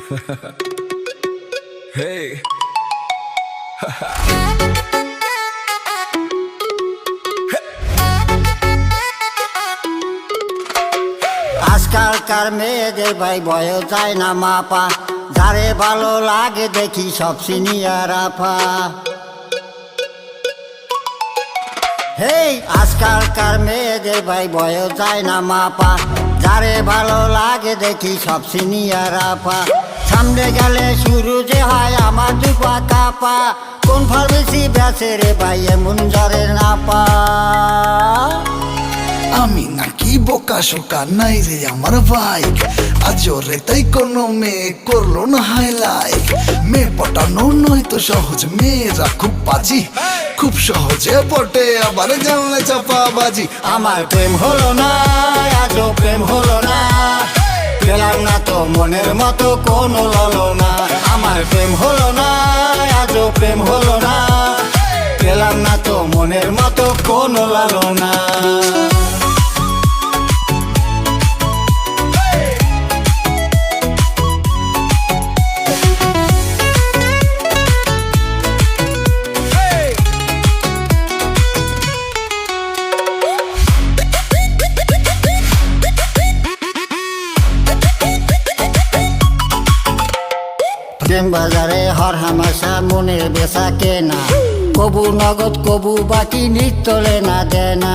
Hey. আজকালকার মেয়েদের ভাই বয়স যায় না মাপা, যারে ভালো লাগে দেখি সব সিনিয়র আপা। হেই, আজকালকার মেয়েদের ভাই বয়স যায় না মাপা, যারে ভালো লাগে দেখি সব সিনিয়র আপা। সামনে গেলে শুরু যে হয় আমার দুপা কাপা, কোন ফার্মেসি বেচে রে ভাই এমন জ্বরে না পা। আমি নাকি বোকা শোকা নাই রে আমার বাইক, আজরে তাই কোনো মেয়ে করলো না হাইলাইক। মেয়ে পটানো নয় তো সহজ, মেয়েরা খুব বাজি, খুব সহজে পটে আবার জানলে চাপা বাজি। আমার প্রেম হলো না, আজও প্রেম হলো না, পেলাম না তো মনের মতো কোনো ললনা। আমার প্রেম হলো না, আজও প্রেম হলো না, পেলাম না তো মনের মতো কোনো ললনা। প্রেম বাজারে হর হামেশা মনের বেচা কেনা, কবু নগদ কবু বাকি নিতলে না দেনা।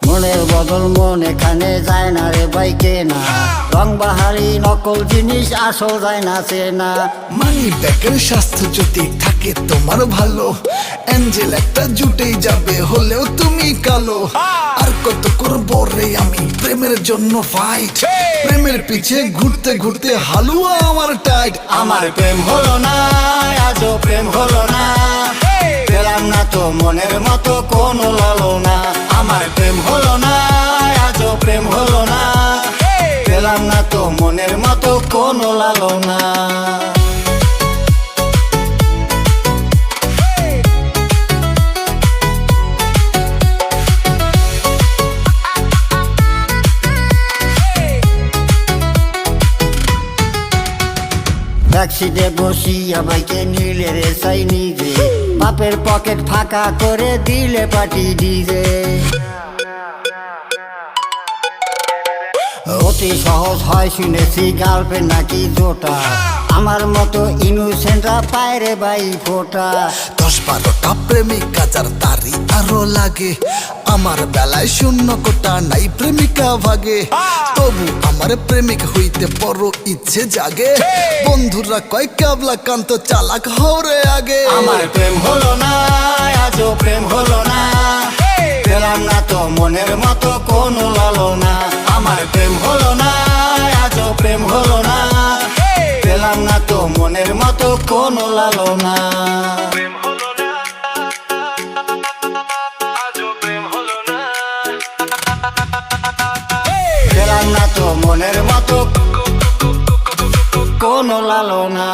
মনের বদল মন এখানে যায় না রে ভাই কেনা, রং বাহারি নকল জিনিস আসল যায় না চেনা। মানি ব্যাগের স্বাস্থ্য যদি থাকে তোমার ভালো, অ্যাঞ্জেল একটা জুটেই যাবে হলেও তুমি কালো। আর কত করবো রে আমি প্রেমের জন্য ফাইট, প্রেমের পিছে ঘুরতে ঘুরতে হালুয়া আমার টাইট। আমার প্রেম হলো না, আজও প্রেম হলো না, পেলাম না তো মনের মতো কোনো ললনা। আমার প্রেম হলো না, আজও প্রেম হলো না, পেলাম না তো মনের মতো কোনো লালনা। ট্যাক্সিতে বসিয়া বাইকে নিলে রে সাই নিজে, বাপের পকেট ফাঁকা করে দিলে পাটি ডিজে। অতি সহজ হয় শুনেছি গার্লফ্রেন্ড নাকি জোটা, আমার মতো ইনোসেন্টরা পায় রে ভাই ফোটা। 10-12টা প্রেমিকা যার তারি আরো লাগে, আমার বেলায় শূন্য কোটা নাই প্রেমিকা ভাগে। তবু আমার প্রেমিক হইতে বড় ইচ্ছে জাগে, বন্ধুরা কয় কাবলা কান্ত চালাক হরে আগে। আমার প্রেম হলো না, আজও প্রেম হলো না, পেলাম না তো মনের মতো কোনো ললনা। আমার প্রেম হলো না, আজও প্রেম হলো না, পেলাম না তো মনের মতো কোনো লালনা। পেলাম না তো মনের মতো কোনো লালনা।